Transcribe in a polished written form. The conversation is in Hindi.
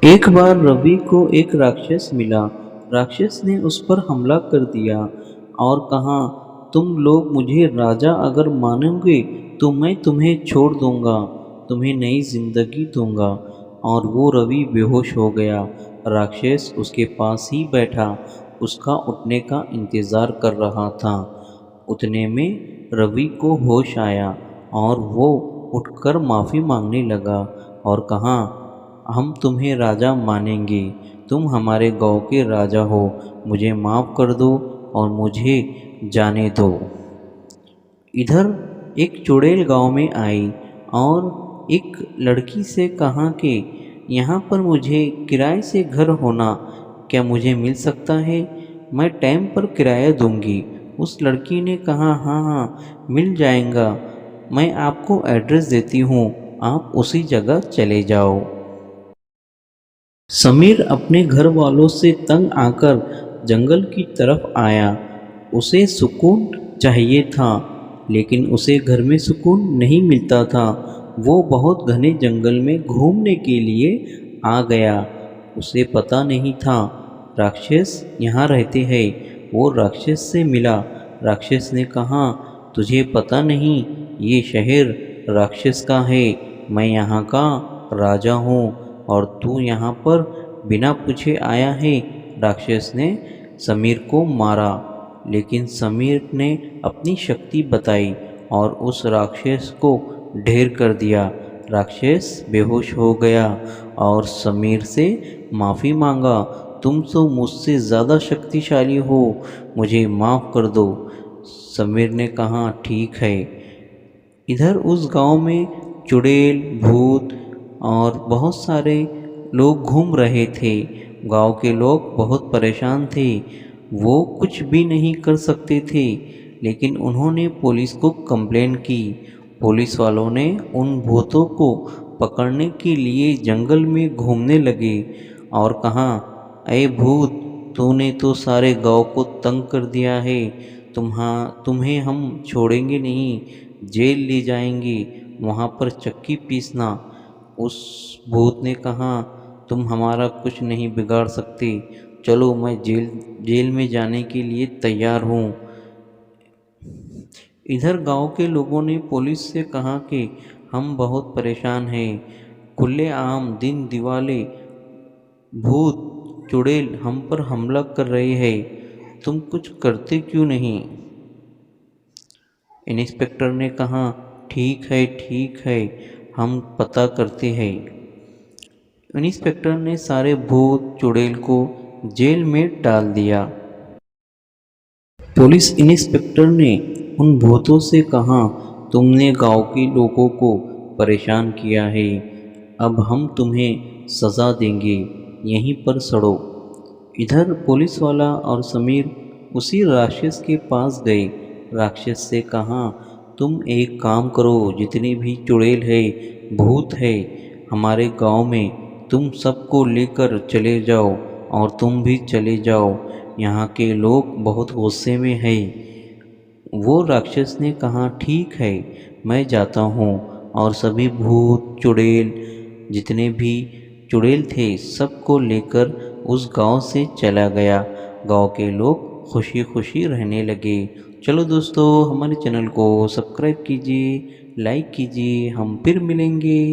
एक बार रवि को एक राक्षस मिला। राक्षस ने उस पर हमला कर दिया और कहा, तुम लोग मुझे राजा अगर मानोगे तो मैं तुम्हें छोड़ दूंगा, तुम्हें नई जिंदगी दूंगा। और वो रवि बेहोश हो गया। राक्षस उसके पास ही बैठा, उसका उठने का इंतजार कर रहा था। उतने में रवि को होश आया और वो उठकर माफ़ी मांगने लगा और कहा, हम तुम्हें राजा मानेंगे, तुम हमारे गांव के राजा हो, मुझे माफ़ कर दो और मुझे जाने दो। इधर एक चुड़ैल गांव में आई और एक लड़की से कहा कि यहाँ पर मुझे किराए से घर होना क्या मुझे मिल सकता है, मैं टाइम पर किराया दूंगी। उस लड़की ने कहा, हाँ हाँ मिल जाएगा, मैं आपको एड्रेस देती हूँ, आप उसी जगह चले जाओ। समीर अपने घर वालों से तंग आकर जंगल की तरफ आया। उसे सुकून चाहिए था, लेकिन उसे घर में सुकून नहीं मिलता था। वो बहुत घने जंगल में घूमने के लिए आ गया। उसे पता नहीं था राक्षस यहाँ रहते हैं। वो राक्षस से मिला। राक्षस ने कहा, तुझे पता नहीं ये शहर राक्षस का है, मैं यहाँ का राजा हूँ और तू यहाँ पर बिना पूछे आया है। राक्षस ने समीर को मारा, लेकिन समीर ने अपनी शक्ति बताई और उस राक्षस को ढेर कर दिया। राक्षस बेहोश हो गया और समीर से माफ़ी मांगा, तुम तो मुझसे ज़्यादा शक्तिशाली हो, मुझे माफ़ कर दो। समीर ने कहा, ठीक है। इधर उस गांव में चुड़ैल, भूत और बहुत सारे लोग घूम रहे थे। गांव के लोग बहुत परेशान थे। वो कुछ भी नहीं कर सकते थे, लेकिन उन्होंने पुलिस को कंप्लेन की। पुलिस वालों ने उन भूतों को पकड़ने के लिए जंगल में घूमने लगे और कहा, अरे भूत, तूने तो सारे गांव को तंग कर दिया है, तुम्हें हम छोड़ेंगे नहीं, जेल ले जाएंगे, वहाँ पर चक्की पीसना। उस भूत ने कहा, तुम हमारा कुछ नहीं बिगाड़ सकते, चलो मैं जेल जेल में जाने के लिए तैयार हूँ। इधर गांव के लोगों ने पुलिस से कहा कि हम बहुत परेशान हैं, खुलेआम दिन दिवाले भूत चुड़ैल हम पर हमला कर रहे हैं, तुम कुछ करते क्यों नहीं। इंस्पेक्टर ने कहा, ठीक है, हम पता करते हैं। इंस्पेक्टर ने सारे भूत चुड़ैल को जेल में डाल दिया। पुलिस इंस्पेक्टर ने उन भूतों से कहा, तुमने गांव के लोगों को परेशान किया है, अब हम तुम्हें सज़ा देंगे, यहीं पर सड़ो। इधर पुलिस वाला और समीर उसी राक्षस के पास गए। राक्षस से कहा, तुम एक काम करो, जितनी भी चुड़ैल है, भूत है हमारे गांव में, तुम सबको लेकर चले जाओ और तुम भी चले जाओ, यहाँ के लोग बहुत गुस्से में हैं। वो राक्षस ने कहा, ठीक है, मैं जाता हूँ। और सभी भूत चुड़ैल, जितने भी चुड़ैल थे, सबको लेकर उस गांव से चला गया। गांव के लोग खुशी खुशी रहने लगे। चलो दोस्तों, हमारे चैनल को सब्सक्राइब कीजिए, लाइक कीजिए, हम फिर मिलेंगे।